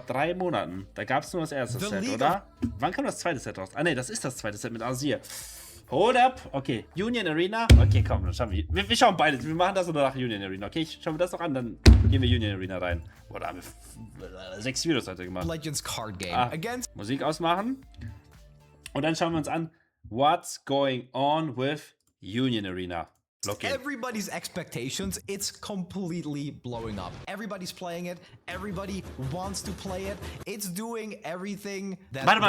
3 Monaten. Da gab es nur das erste Set, oder? Wann kam das zweite Set raus? Ah, ne, das ist das zweite Set mit Azir. Hold up. Okay, Union Arena. Okay, komm, dann schauen wir schauen beides. Wir machen das oder nach Union Arena. Okay, schauen wir das noch an, dann gehen wir Union Arena rein. Boah, da haben wir 6 Videos heute gemacht. Legends Card Game against Musik ausmachen. Und dann schauen wir uns an, what's going on with Union Arena. everybody's expectations. It's completely blowing up. Everybody's playing it. Everybody wants to play it. It's doing everything that Warte,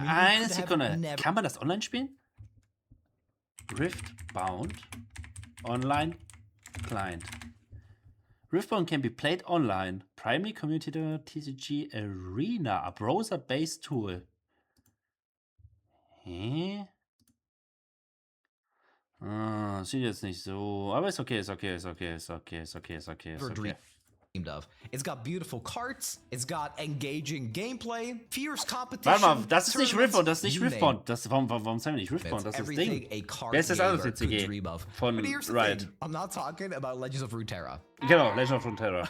eine Sekunde. Kann man das online spielen? Riftbound Online Client. Riftbound can be played online. Primary Community TCG Arena, a browser-based tool. Hä? Sieht jetzt nicht so, aber ist okay. Dreamed of. It's got beautiful cards. It's got engaging gameplay, fierce competition. Warte mal, das ist nicht Riftbound, das ist nicht Riftbound. Warum sagen wir nicht Riftbound? Das ist das Ding. Wer ist das andere TCG? Von Riot. I'm not talking about Legends of Runeterra. Genau, Legend of Runeterra.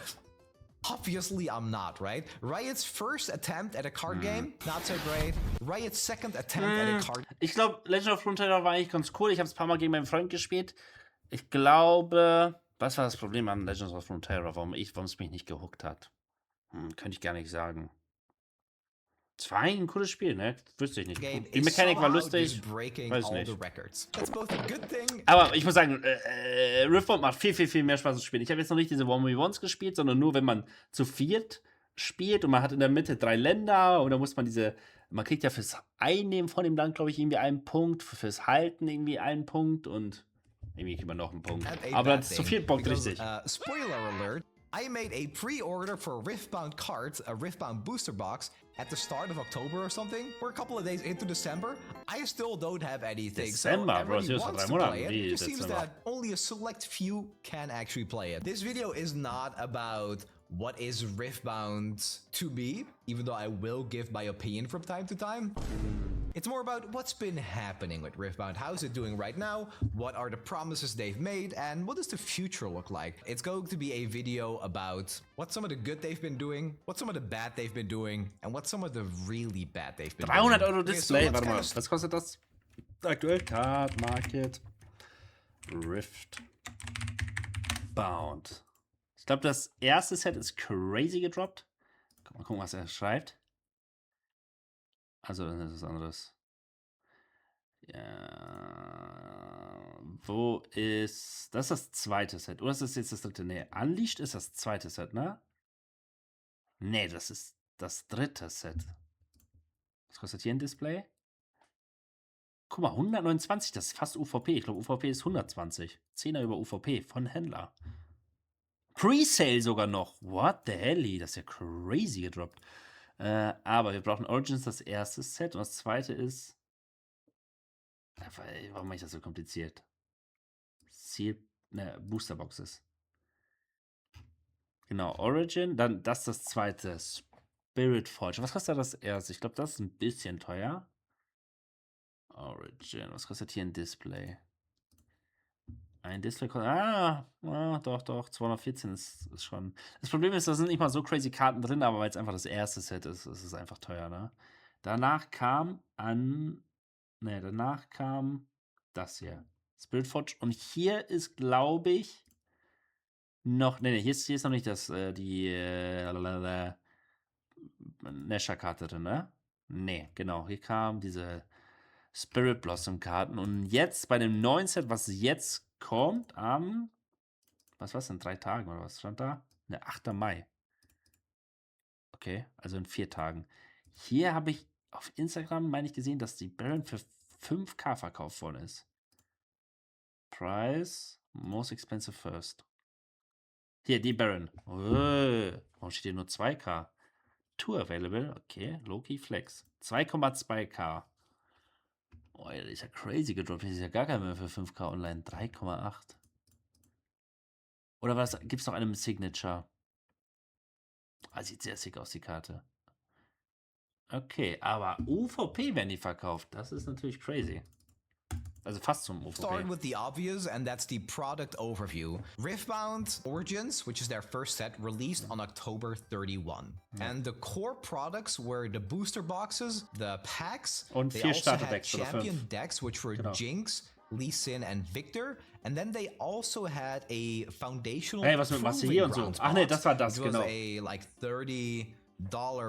Obviously, I'm not, right? Riot's first attempt at a card game, not so great. Riot's second attempt at a card. Ich glaube, Legend of Runeterra war eigentlich ganz cool. Ich habe es ein paar Mal gegen meinen Freund gespielt. Ich glaube, was war das Problem an Legends of Runeterra? Warum es mich nicht gehuckt hat? Könnte ich gar nicht sagen. Es war eigentlich ein cooles Spiel, ne? Wüsste ich nicht. Die Mechanik war lustig. Weiß nicht. Aber ich muss sagen, Riftbound macht viel mehr Spaß zu spielen. Ich habe jetzt noch nicht diese 1v1s gespielt, sondern nur, wenn man zu viert spielt und man hat in der Mitte 3 Länder und dann muss man man kriegt ja fürs Einnehmen von dem Land, glaube ich, irgendwie einen Punkt, fürs Halten irgendwie einen Punkt und irgendwie kriegt man noch einen Punkt. Aber das ist zu viel Bock richtig. Spoiler alert. I made a pre-order for Riftbound cards, a Riftbound booster box, at the start of October or something. We're a couple of days into December. I still don't have anything. December, bro. So wants to play it. It just seems that only a select few can actually play it. This video is not about what is Riftbound to be, even though I will give my opinion from time to time. It's more about what's been happening with Riftbound. How's it doing right now? What are the promises they've made? And what does the future look like? It's going to be a video about what some of the good they've been doing, what some of the bad they've been doing, and what some of the really bad they've been 300 doing. Euro Display, warte mal, was kostet das? Aktuell Card Market Riftbound. Ich glaube, das erste Set ist crazy gedroppt. Mal gucken, was er schreibt. Also, das ist was anderes. Ja. Wo ist. Das ist das zweite Set. Oder ist das jetzt das dritte? Nee, Unleashed ist das zweite Set, ne? Nee, das ist das dritte Set. Was kostet hier ein Display? Guck mal, 129, das ist fast UVP. Ich glaube, UVP ist 120. 10er über UVP von Händler. Presale sogar noch. What the hell? Das ist ja crazy gedroppt. Aber wir brauchen Origins, das erste Set. Und das zweite ist. Warum mache ich das so kompliziert? Boosterboxes. Genau, Origin. Dann das zweite. Spirit Forge. Was kostet das erste? Ich glaube, das ist ein bisschen teuer. Origin. Was kostet hier ein Display? Ein Display kostet. Doch. 214 ist schon. Das Problem ist, da sind nicht mal so crazy Karten drin, aber weil es einfach das erste Set ist, ist es einfach teuer, ne? Danach kam das hier. Spirit Forge. Und hier ist, glaube ich, noch. Hier ist noch nicht die Nesher-Karte drin, ne? Nee, genau. Hier kam diese Spirit Blossom Karten. Und jetzt bei dem neuen Set, was jetzt kommt, was war's denn? 3 Tagen oder was stand da? Ne, 8. Mai. Okay, also in 4 Tagen. Hier habe ich auf Instagram, meine ich, gesehen, dass die Baron für 5K verkauft worden ist. Price, most expensive first. Hier, die Baron. Warum steht hier nur 2K? Tour available, okay. Loki Flex. 2,2K. Oh, das ist ja crazy gedroppt. Das ist ja gar kein mehr für 5K online. 3,8. Oder was? Gibt es noch eine mit Signature? Sieht sehr sick aus, die Karte. Okay, aber UVP werden die verkauft. Das ist natürlich crazy. Also fast zum OVP. Start with the obvious, and that's the product overview. Riftbound Origins, which is their first set, released on October 31. And the core products were the booster boxes, the packs, Und they 4 also had Starterdecks oder 5. champion decks, which were Jinx, Lee Sin, and Victor. And then they also had a foundational Hey, was mit Marseille und so. Ach nee, das war das, genau. A like $30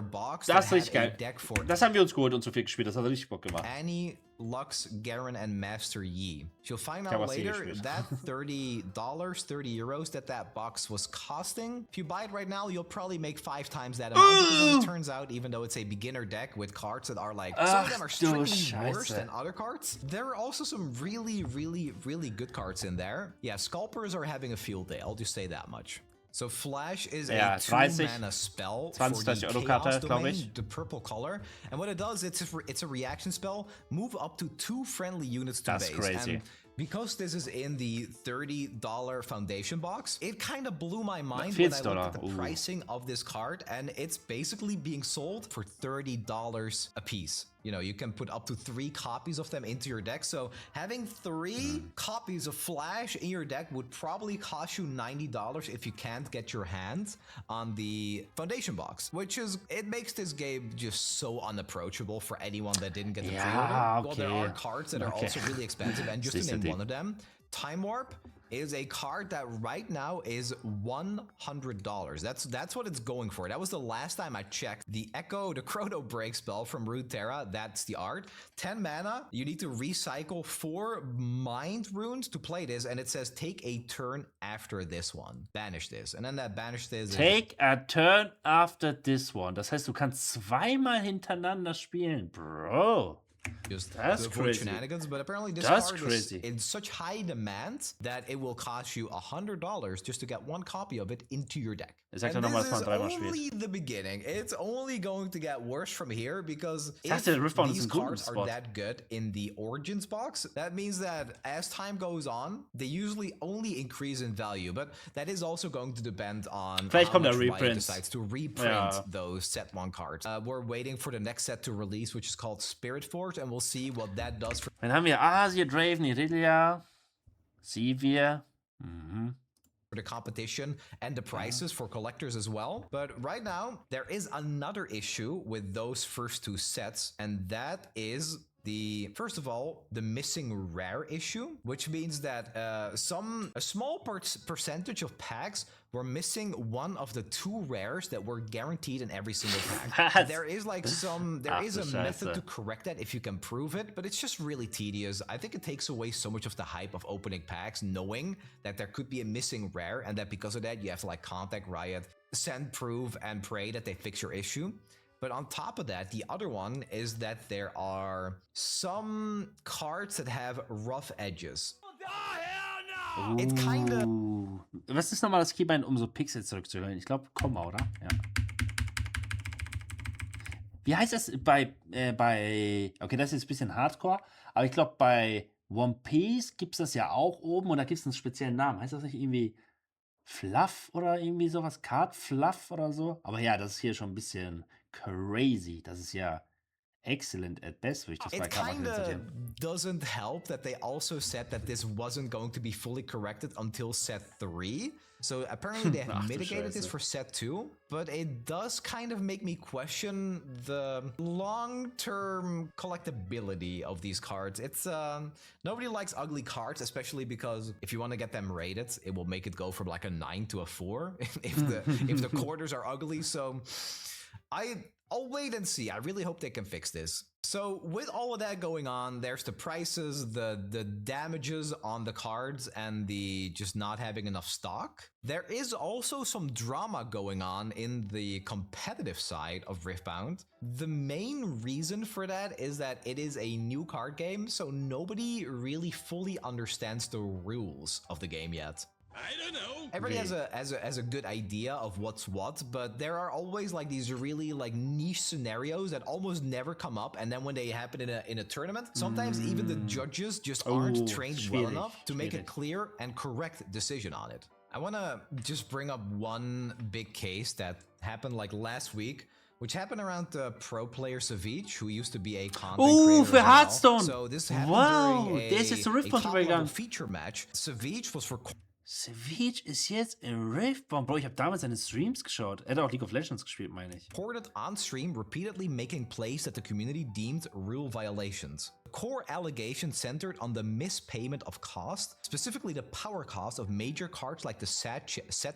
box das ist that richtig had a geil. deck for Das haben wir uns geholt und so viel gespielt. Das hat richtig Bock gemacht. Annie, Lux, Garen, and Master Yi. You'll find Ja, out was hier later gespielt. that $30, 30 euros that box was costing. If you buy it right now, you'll probably make 5 times that amount. Because as it turns out, even though it's a beginner deck with cards that are like, some of them are strictly worse than other cards, there are also some really, really, really good cards in there. Yeah, Scalpers are having a field day. I'll just say that much. So Flash is a 2-mana spell for the Chaos domain, the purple color. And what it does, it's a reaction spell. Move up to 2 friendly units to base. Crazy. And because this is in the $30 foundation box, it kind of blew my mind when I looked at the pricing of this card, and it's basically being sold for $30 a piece. You know, you can put up to 3 copies of them into your deck. So having 3 copies of Flash in your deck would probably cost you $90 if you can't get your hands on the foundation box, which is, it makes this game just so unapproachable for anyone that didn't get the pre-order. Well, there are cards that are also really expensive, and just to name one of them, Time Warp is a card that right now is $100. That's what it's going for. That was the last time I checked. The Echo, the Chrono Break spell from Runeterra, that's the art. 10 mana, you need to recycle 4 Mind Runes to play this, and it says take a turn after this one. Banish this. And then that banish this Take a turn after this one. Das heißt, du kannst zweimal hintereinander spielen. Bro. Just That's crazy. Shenanigans, but apparently this card is in such high demand that it will cost you $100 just to get 1 copy of it into your deck. And this is only the beginning. It's only going to get worse from here, because if these cards are that good in the Origins box, that means that as time goes on, they usually only increase in value, but that is also going to depend on how much Riot decides to reprint those set 1 cards. We're waiting for the next set to release, which is called Spirit Forge, and we'll see what that does for. Dann haben wir Asia, Draven, Irelia, Sivir. For the competition and the prices for collectors as well. But right now, there is another issue with those first 2 sets, and that is first of all, the missing rare issue, which means that a small percentage of packs were missing one of the 2 rares that were guaranteed in every single pack. There is like there is a method to correct that if you can prove it, but it's just really tedious. I think it takes away so much of the hype of opening packs, knowing that there could be a missing rare, and that because of that, you have to like contact Riot, send proof, and pray that they fix your issue. But on top of that, the other one is that there are some cards that have rough edges. It's kind of. Was ist nochmal das Keybind, um so Pixel zurückzuholen? Ich glaube, Komma, oder? Ja. Wie heißt das bei okay, das ist jetzt ein bisschen Hardcore, aber ich glaube, bei One Piece gibt es das ja auch oben, und da gibt es einen speziellen Namen. Heißt das nicht irgendwie Fluff oder irgendwie sowas? Card Fluff oder so? Aber ja, das ist hier schon ein bisschen crazy. Das ist ja excellent at best, würde ich das bei Kamera It doesn't help that they also said that this wasn't going to be fully corrected until set 3. So apparently they have mitigated this for set 2, but it does kind of make me question the long-term collectability of these cards. It's nobody likes ugly cards, especially because if you want to get them rated, it will make it go from like a 9 to a 4 if the quarters are ugly. So I'll wait and see. I really hope they can fix this. So with all of that going on, there's the prices, the damages on the cards, and the just not having enough stock. There is also some drama going on in the competitive side of Riftbound. The main reason for that is that it is a new card game, so nobody really fully understands the rules of the game yet. I don't know. Everybody has a good idea of what's what, but there are always like these really like niche scenarios that almost never come up, and then when they happen in a tournament, sometimes even the judges just aren't trained well enough to make a clear and correct decision on it. I want to just bring up one big case that happened like last week, which happened around pro player Savage, who used to be a content Oh, creator für as well. Hearthstone. So this happened Wow, during der ist jetzt zum a Riftbound top-level übergegangen. feature match. Savage was for Savage ist jetzt im Riftbound. Bro, ich habe damals seine Streams geschaut. Er hat auch League of Legends gespielt, meine ich. reported on stream repeatedly making plays that the community deemed rule violations. The core allegation centered on the mispayment of cost, specifically the power cost of major cards like the set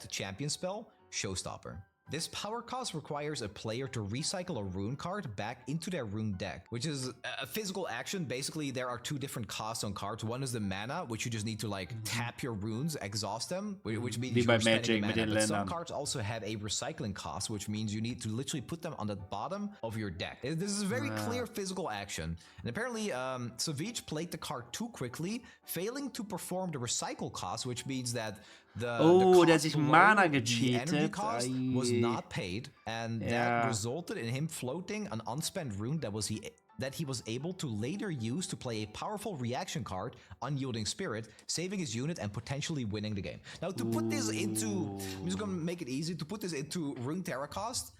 champion spell, Showstopper. This power cost requires a player to recycle a rune card back into their rune deck, which is a physical action. Basically, there are two different costs on cards. One is the mana, which you just need to like tap your runes, exhaust them, which means Wie bei you're spending Magic mit mana. den But some Ländern. cards also have a recycling cost, which means you need to literally put them on the bottom of your deck. This is a very clear physical action. And apparently, Savage played the card too quickly, failing to perform the recycle cost, which means that the Der hat cost sich below Mana the energy gecheatet. cost was not paid, and Yeah. that resulted in him floating an unspent rune that he was able to later use to play a powerful reaction card, Unyielding Spirit, saving his unit and potentially winning the game. Now, to put this into, I'm just gonna make it easy to put this into Runeterra cost.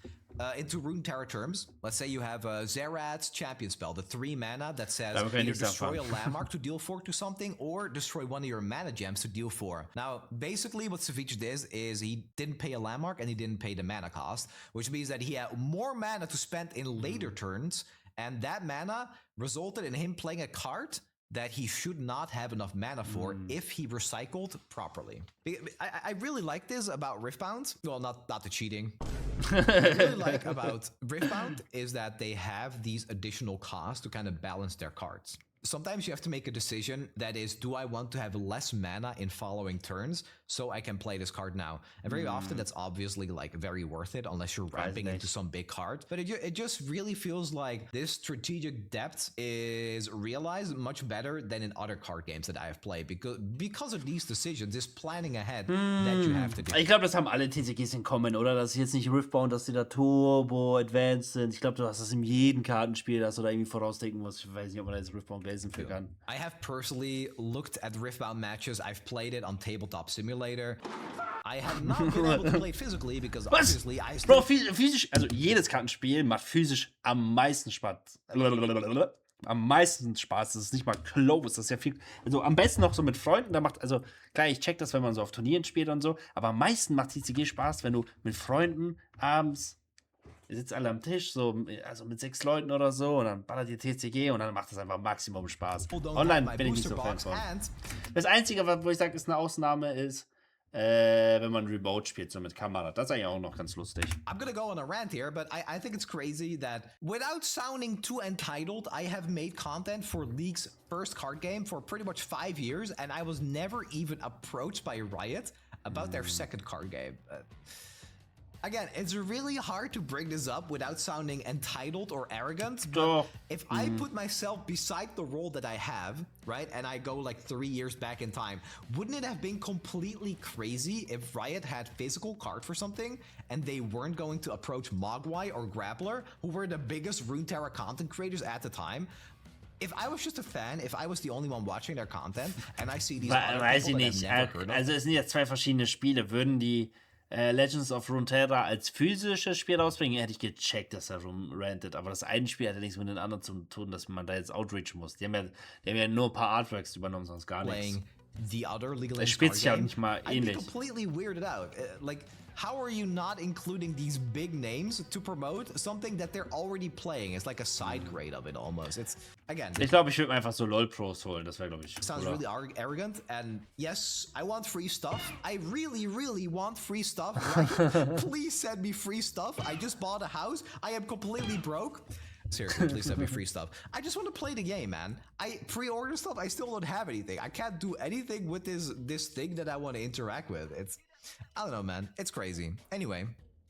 Into Runeterra terms, let's say you have Zerad's champion spell, the 3 mana that says Damit kann ich either nichts destroy a anfangen. landmark to deal 4 to something or destroy one of your mana gems to deal 4. Now, basically what Savage did is he didn't pay a landmark and he didn't pay the mana cost, which means that he had more mana to spend in later turns, and that mana resulted in him playing a card that he should not have enough mana for if he recycled properly. I really like this about Riftbound. Well, not the cheating. What I really like about Riftbound is that they have these additional costs to kind of balance their cards. Sometimes you have to make a decision that is, do I want to have less mana in following turns so I can play this card now? And very often that's obviously like very worth it unless you're ramping into some big card. But it just really feels like this strategic depth is realized much better than in other card games that I have played because of these decisions, this planning ahead that you have to do. Ich glaube, das haben alle TCGs in Common, oder? Das ist jetzt nicht Riftbound, dass die da Turbo Advanced sind. Ich glaube, du hast das in jedem Kartenspiel, dass du da irgendwie vorausdenken musst. Ich weiß nicht, ob man da jetzt Riftbound lesen für kann. I have personally looked at Riftbound matches. I've played it on Tabletop Simulator. I have not been able to play it physically because obviously I Bro, physisch, also jedes Kartenspiel macht physisch am meisten Spaß. Am meisten Spaß, das ist nicht mal close, das ist ja viel, also am besten noch so mit Freunden, da macht, also klar, ich check das, wenn man so auf Turnieren spielt und so, aber am meisten macht TCG Spaß, wenn du mit Freunden abends, ihr sitzt alle am Tisch, so, also mit 6 Leuten oder so, und dann ballert ihr TCG und dann macht das einfach Maximum Spaß. Online bin ich nicht so Fan von. Das Einzige, wo ich sage, ist eine Ausnahme, ist, wenn man Remote spielt, so mit Kamera. Das ist eigentlich auch noch ganz lustig. I'm gonna go on a rant here, but I think it's crazy that without sounding too entitled, I have made content for League's first card game for pretty much 5 years, and I was never even approached by Riot about their second card game. Again, it's really hard to bring this up without sounding entitled or arrogant, but if I put myself beside the role that I have, right, and I go like 3 years back in time, wouldn't it have been completely crazy if Riot had physical card for something and they weren't going to approach Mogwai or Grappler, who were the biggest Runeterra content creators at the time? If I was just a fan, if I was the only one watching their content and I see these other Weiß ich people that nicht. I've never heard of, Also es sind jetzt 2 verschiedene Spiele. Würden die Legends of Runeterra als physisches Spiel rausbringen, hätte ich gecheckt, dass er rumrantet. Aber das eine Spiel hat ja nichts mit dem anderen zu tun, dass man da jetzt outreachen muss. Die haben ja nur ein paar Artworks übernommen, sonst gar nichts. playing the other League of Es Legends spielt card sich ja game, nicht mal I'd be ähnlich. completely weirded out. Like, how are you not including these big names to promote something that they're already playing? It's like a side grade of it almost. It's, again, Ich glaube, ich würde mir einfach so LOL-Pros holen. Das wäre, glaube ich, sounds cooler. really arrogant. And yes, I want free stuff. I really, really want free stuff. Right? Please send me free stuff. I just bought a house. I am completely broke. Seriously, please send me free stuff. I just want to play the game, man. I pre-order stuff. I still don't have anything. I can't do anything with this thing that I want to interact with. I don't know, man. It's crazy. Anyway,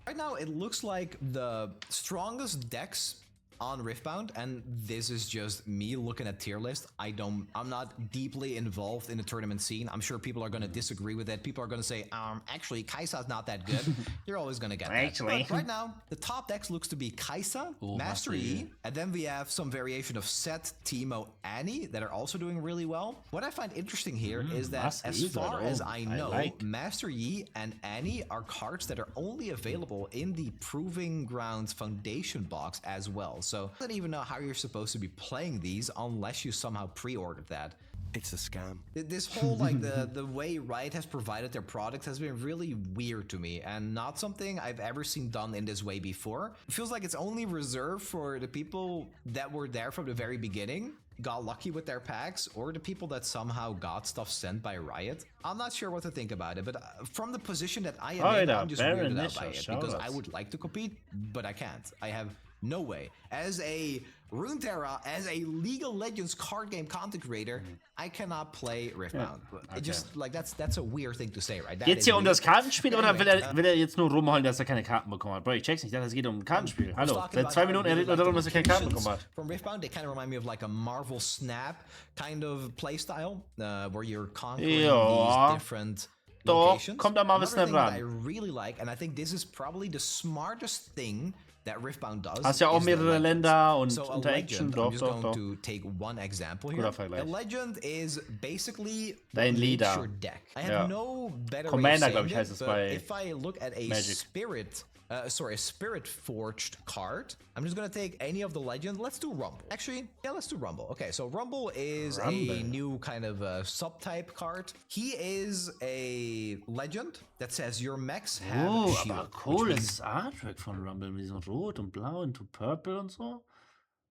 right now it looks like the strongest decks on Riftbound, and this is just me looking at tier list. I'm not deeply involved in the tournament scene. I'm sure people are going to disagree with it. People are going to say, actually, Kai'Sa's not that good. You're always going to get that. Actually. But right now, the top decks looks to be Kai'Sa, Master Yi, and then we have some variation of Set, Teemo, Annie that are also doing really well. What I find interesting here is that Master as Yi's far as I know, like. Master Yi and Annie are cards that are only available in the Proving Grounds Foundation box as well. So I don't even know how you're supposed to be playing these unless you somehow pre-ordered that. It's a scam. This whole like the way Riot has provided their product has been really weird to me and not something I've ever seen done in this way before. It feels like it's only reserved for the people that were there from the very beginning, got lucky with their packs, or the people that somehow got stuff sent by Riot. I'm not sure what to think about it, but from the position that I am in, I'm just weirded out by it because I would like to compete, but I can't. I have no way. As a Runeterra, as a League of Legends card game content creator, I cannot play Riftbound. It just, like, that's a weird thing to say, right? Geht's hier um das Kartenspiel oder will er jetzt nur rumheulen, dass er keine Karten bekommen hat? Bro, ich check's nicht, es geht um ein Kartenspiel. Hallo, seit 2 Minuten redet man darum, dass er keine Karten bekommen hat. From Riftbound, they kind of remind me of like a Marvel Snap kind of playstyle, where you're conquering these different locations. Kommt da Marvel Snap that ran. I really like, and I think this is probably the smartest thing that Riftbound does. Hast ja auch mehrere Länder und so Interaction. I'm just going to take one example here. A legend is basically dein Leader. Your deck. I have no better Commander, way of saying heißt es but bei if I look at a Magic. Spirit Forged card, I'm just gonna take any of the legends. Let's do Rumble. Actually, yeah, let's do Rumble. Okay, so Rumble is a new kind of subtype card. He is a legend that says your mechs have a shield. Aber cooles Artwork von Rumble mit diesem Rot und Blau und Purple und so.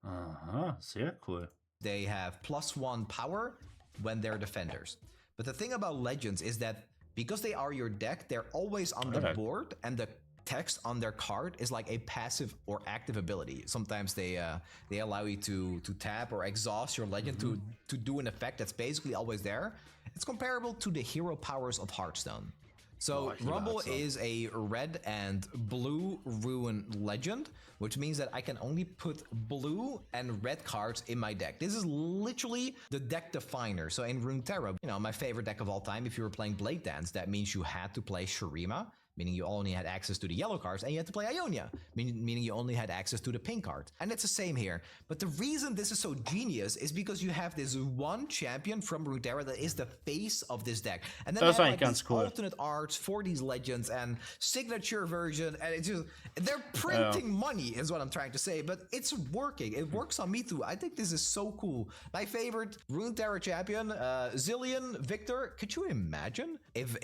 Aha, sehr cool. They have +1 power when they're defenders. But the thing about legends is that because they are your deck, they're always on the board, and the text on their card is like a passive or active ability. Sometimes they allow you to tap or exhaust your legend to do an effect that's basically always there. It's comparable to the hero powers of Hearthstone. So Rumble is a red and blue rune legend, which means that I can only put blue and red cards in my deck. This is literally the deck definer. So in Runeterra, you know, my favorite deck of all time, if you were playing Blade Dance, that means you had to play Shurima, meaning you only had access to the yellow cards, and you had to play Ionia, meaning you only had access to the pink card. And it's the same here. But the reason this is so genius is because you have this one champion from Runeterra that is the face of this deck. And then they have like these alternate arts for these legends and signature version, and it's just, they're printing money is what I'm trying to say, but it's working. It works on me too. I think this is so cool. My favorite Runeterra champion, Zillion, Victor. Could you imagine if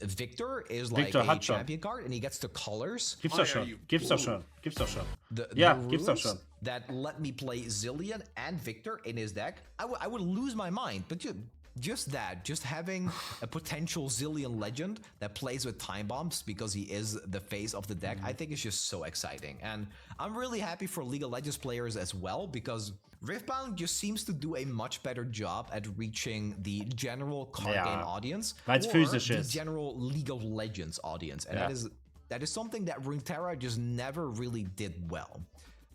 Victor is like a champion card and he gets the colors? Gibt's doch schon. Gibt's doch schon. The gibt's doch schon. That let me play Zillion and Victor in his deck, I would lose my mind. But just having a potential Zillion legend that plays with time bombs because he is the face of the deck, I think is just so exciting. And I'm really happy for League of Legends players as well, because Riftbound just seems to do a much better job at reaching the general card game audience or the general League of Legends audience. And that is something that Runeterra just never really did well.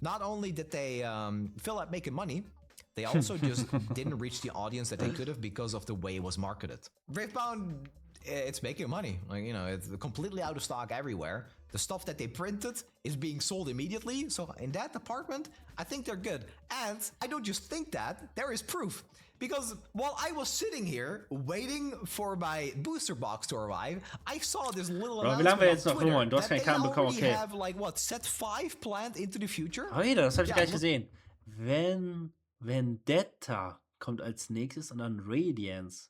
Not only did they feel like making money, they also just didn't reach the audience that they could have because of the way it was marketed. Riftbound, it's making money. Like, you know, it's completely out of stock everywhere. The stuff that they printed is being sold immediately. So in that department, I think they're good. And I don't just think that, there is proof. Because while I was sitting here waiting for my booster box to arrive, I saw this little announcement on Twitter that they already have, like, what, set 5 planned into the future? Oh, das habe ich gar nicht gesehen. Vendetta kommt als nächstes und dann Radiance.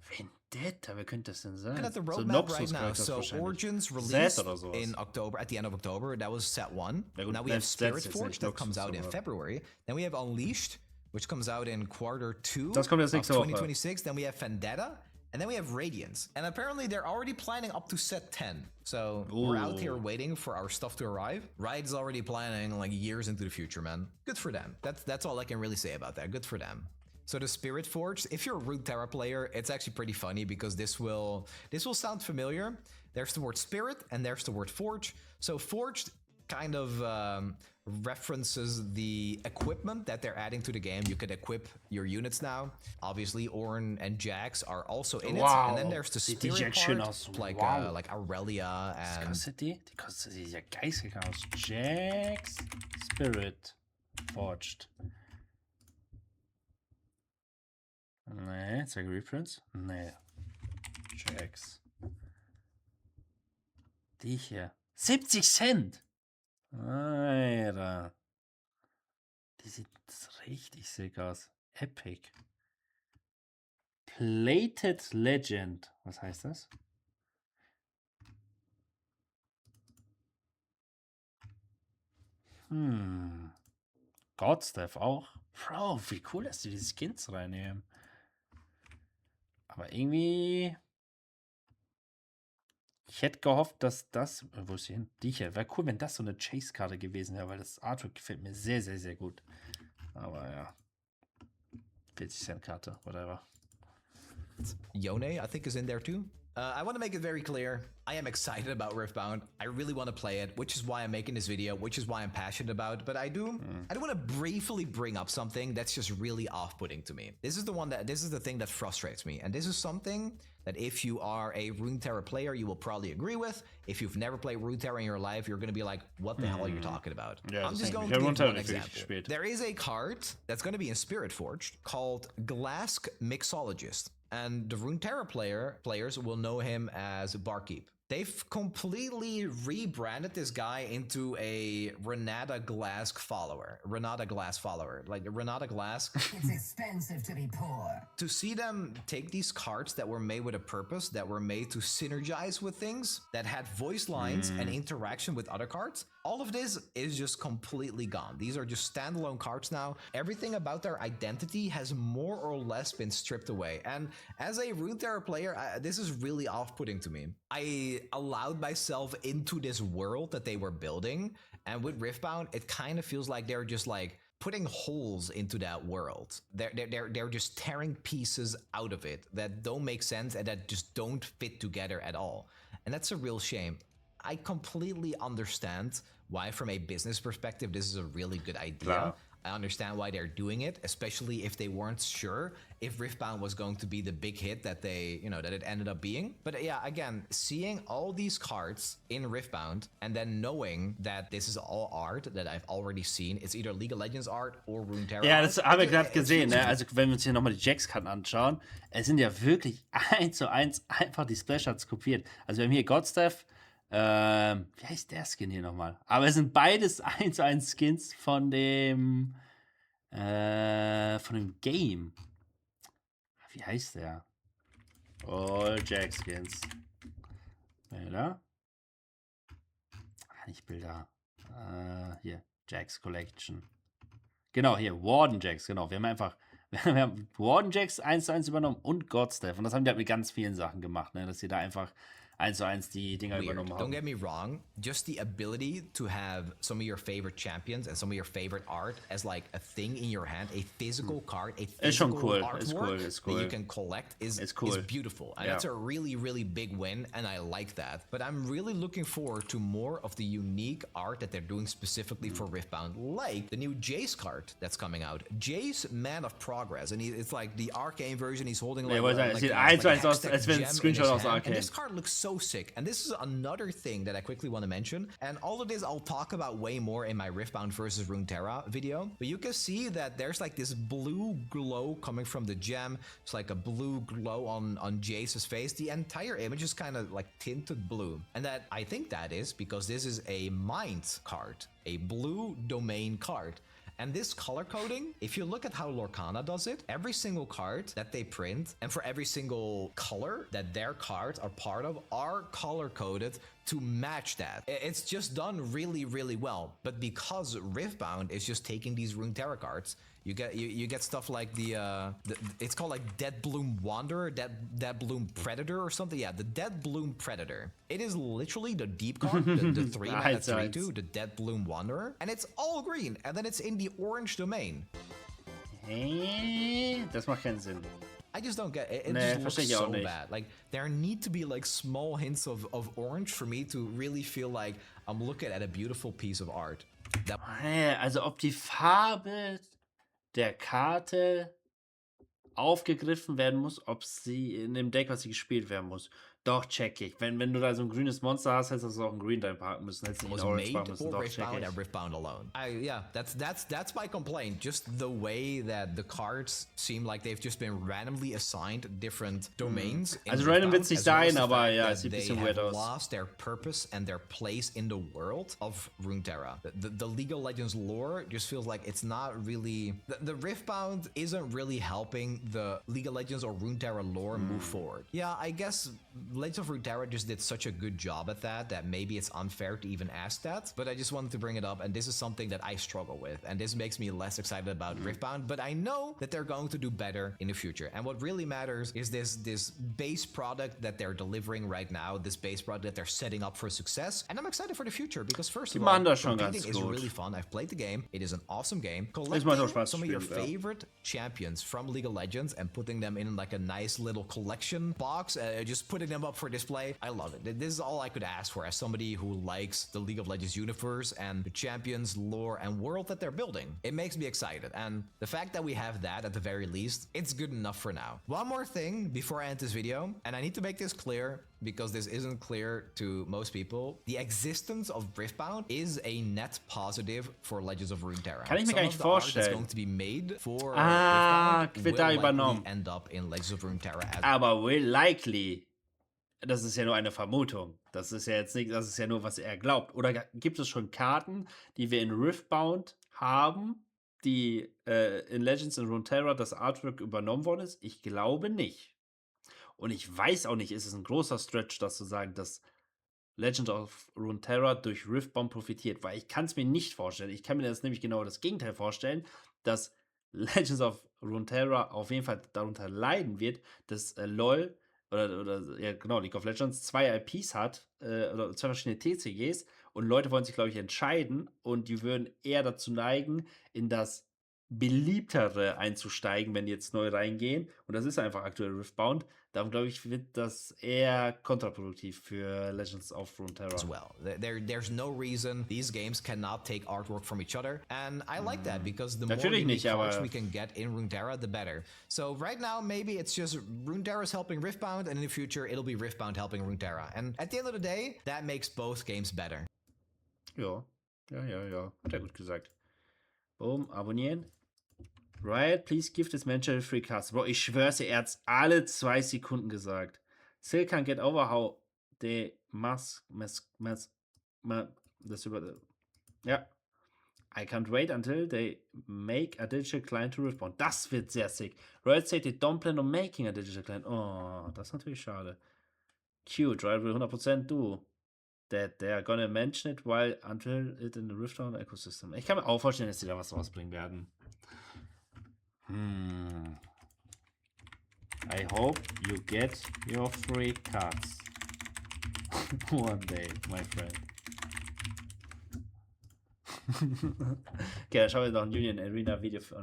Vendetta, wer könnte das denn sein? At the roadmap right now. So Origins released in October, at the end of October. That was set 1. Now we have Spirit Forge that comes out in February. Then we have Unleashed, which comes out in Q2 of 2026. Then we have Vendetta. And then we have Radiance. And apparently they're already planning up to set 10. So we're out here waiting for our stuff to arrive. Riot's already planning like years into the future, man. Good for them. That's all I can really say about that. Good for them. So the Spirit Forge, if you're a Runeterra player, it's actually pretty funny because this will sound familiar. There's the word Spirit and there's the word Forge. So Forged kind of references the equipment that they're adding to the game. You could equip your units now. Obviously, Ornn and Jax are also in it. And then there's the spirit part, like Aurelia and... Kostet die? Die kostet ja geistig aus. Jax Spirit Forged. Nee, zeige Reference. Nee. Jax. Die hier. 70 Cent! Alter. Die sieht richtig sick aus. Epic. Plated Legend. Was heißt das? Godstaff auch. Bro, wie cool, dass die diese Skins reinnehmen. Aber irgendwie... Ich hätte gehofft, dass das... Wo ist sie hin? Die hier. Wäre cool, wenn das so eine Chase-Karte gewesen wäre, weil das Artwork gefällt mir sehr, sehr, sehr gut. Aber ja. 40 Cent Karte, whatever. Yone, I think, is in there too. I want to make it very clear, I am excited about Riftbound. I really want to play it, which is why I'm making this video, which is why I'm passionate about it. But I do want to briefly bring up something that's just really off-putting to me. This is the thing that frustrates me. And this is something that if you are a Runeterra player, you will probably agree with. If you've never played Runeterra in your life, you're going to be like, what the hell are you talking about? Yeah, I'm just going to give one example. There is a card that's going to be in Spirit Forged called Glask Mixologist. And the Runeterra players will know him as Barkeep. They've completely rebranded this guy into a Renata Glass follower. Like Renata Glass. It's expensive to be poor. To see them take these cards that were made with a purpose, that were made to synergize with things, that had voice lines and interaction with other cards, all of this is just completely gone. These are just standalone cards now. Everything about their identity has more or less been stripped away. And as a Runeterra player, this is really off-putting to me. I allowed myself into this world that they were building, and with Riftbound, it kind of feels like they're just like putting holes into that world. They're just tearing pieces out of it that don't make sense and that just don't fit together at all. And that's a real shame. I completely understand why, from a business perspective, this is a really good idea. Klar. I understand why they're doing it, especially if they weren't sure if Riftbound was going to be the big hit that they, that it ended up being. But yeah, again, seeing all these cards in Riftbound and then knowing that this is all art that I've already seen, it's either League of Legends art or Runeterra Ja, art. das haben wir gerade gesehen, ne? Also wenn wir uns hier nochmal die Jax-Karten anschauen, es sind ja wirklich 1:1 einfach die Splash-Arts kopiert. Also wir haben hier Godstaff, wie heißt der Skin hier nochmal? Aber es sind beides 1:1 Skins von dem Game. Wie heißt der? All Jax Skins. Bilder? Nicht Bilder. Hier, Jax Collection. Genau, hier, Warden Jax, genau. Wir haben Warden Jax 1:1 übernommen und Godstaff. Und das haben die halt mit ganz vielen Sachen gemacht, ne? Dass sie da einfach 1:1 die Dinger übernommen haben. Don't get me wrong, just the ability to have some of your favorite champions and some of your favorite art as like a thing in your hand, a physical card, a physical artwork that you can collect is beautiful. And that's a really, really big win, and I like that. But I'm really looking forward to more of the unique art that they're doing specifically for Riftbound, like the new Jace card that's coming out. Jace, Man of Progress, and it's like the Arcane version. He's holding like, it sieht 1:1 aus, als wenn ein Screenshot aus Arcane. And this card looks so sick. And this is another thing that I quickly want to mention. And all of this I'll talk about way more in my Riftbound versus Runeterra video. But you can see that there's like this blue glow coming from the gem. It's like a blue glow on Jace's face. The entire image is kind of like tinted blue. And that I think that is because this is a Mind card, a blue domain card. And this color coding, if you look at how Lorcana does it, every single card that they print, and for every single color that their cards are part of, are color coded to match that. It's just done really, really well. But because Riftbound is just taking these Runeterra cards, you get stuff like it's called like Dead Bloom Wanderer, Dead Bloom Predator or something. Yeah, the Dead Bloom Predator. It is literally the deep card, the 3-mana 3/2, the Dead Bloom Wanderer, and it's all green, and then it's in the orange domain. Das macht keinen Sinn. I just don't get it. It Nee, just verstehe looks ich auch so nicht. bad. Like there need to be like small hints of orange for me to really feel like I'm looking at a beautiful piece of art. That Also ob die Farbe der Karte aufgegriffen werden muss, ob sie in dem Deck, was sie gespielt werden muss. Doch, check ich. Wenn du da so ein grünes Monster hast, hättest du auch ein Green Deck packen müssen, hättest du nicht was in Orange made machen müssen. for Doch, check Riftbound ich. and Riftbound alone. Yeah, that's my complaint. Just the way that the cards seem like they've just been randomly assigned different domains. in Also random Riftbound, wird's nicht as well as sein, the aber fact ja, that es sieht ein they bisschen have weird aus. lost their purpose and their place in the world of Runeterra. The League of Legends lore just feels like it's not really the Riftbound isn't really helping the League of Legends or Runeterra lore move forward. Yeah, I guess Legends of Runeterra just did such a good job at that maybe it's unfair to even ask that, but I just wanted to bring it up, and this is something that I struggle with, and this makes me less excited about Riftbound, but I know that they're going to do better in the future, and what really matters is this base product that they're delivering right now, this base product that they're setting up for success, and I'm excited for the future, because first Die of all, machen das schon competing ganz is gut. really fun. I've played the game. It is an awesome game. macht auch Collecting Spaß zu some of your spielen, ja. favorite champions from League of Legends and putting them in like a nice little collection box, just putting them up for display. I love it. This is all I could ask for as somebody who likes the League of Legends universe and the champions, lore, and world that they're building. It makes me excited, and the fact that we have that at the very least, it's good enough for now. One more thing before I end this video, and I need to make this clear because this isn't clear to most people. The existence of Riftbound is a net positive for Legends of Runeterra. Kann ich mir Some gar of nicht the art that's vorstellen. going to be made for Ah, Riftbound wird da will likely übernommen. end up in Legends of Runeterra as Aber will likely, das ist ja nur eine Vermutung. Das ist ja jetzt nicht, das ist ja nur, was er glaubt. Oder gibt es schon Karten, die wir in Riftbound haben, die in Legends in Runeterra das Artwork übernommen worden ist? Ich glaube nicht. Und ich weiß auch nicht, ist es ein großer Stretch, das zu sagen, dass Legend of Runeterra durch Riftbound profitiert, weil ich kann es mir nicht vorstellen. Ich kann mir das nämlich genau das Gegenteil vorstellen, dass Legends of Runeterra auf jeden Fall darunter leiden wird, dass LoL oder ja genau, League of Legends zwei IPs hat oder zwei verschiedene TCGs und Leute wollen sich, glaube ich, entscheiden und die würden eher dazu neigen, in das beliebtere einzusteigen, wenn die jetzt neu reingehen. Und das ist einfach aktuell Riftbound. Darum glaube ich, wird das eher kontraproduktiv für Legends of Runeterra. well. There's no reason these games cannot take artwork from each other, and I like that because the more Natürlich unique nicht, cards aber- we can get in Runeterra, the better. So right now, maybe it's just Runeterra's helping Riftbound, and in the future, it'll be Riftbound helping Runeterra. And at the end of the day, that makes both games better. Ja. Hat er gut gesagt. Boom, abonnieren. Riot, please give this man free cards. Bro, ich schwör's dir, er hat's alle 2 Sekunden gesagt. Still can't get over how they das über... Ja. I can't wait until they make a digital client to Riftbound. Das wird sehr sick. Riot said they don't plan on making a digital client. Oh, das ist natürlich schade. Cute, Riot will 100% do. That they are gonna mention it while until it in the Riftbound ecosystem. Ich kann mir auch vorstellen, dass die da was rausbringen werden. I hope you get your free cards. One day, my friend. Okay, dann schauen wir noch ein Union Arena Video für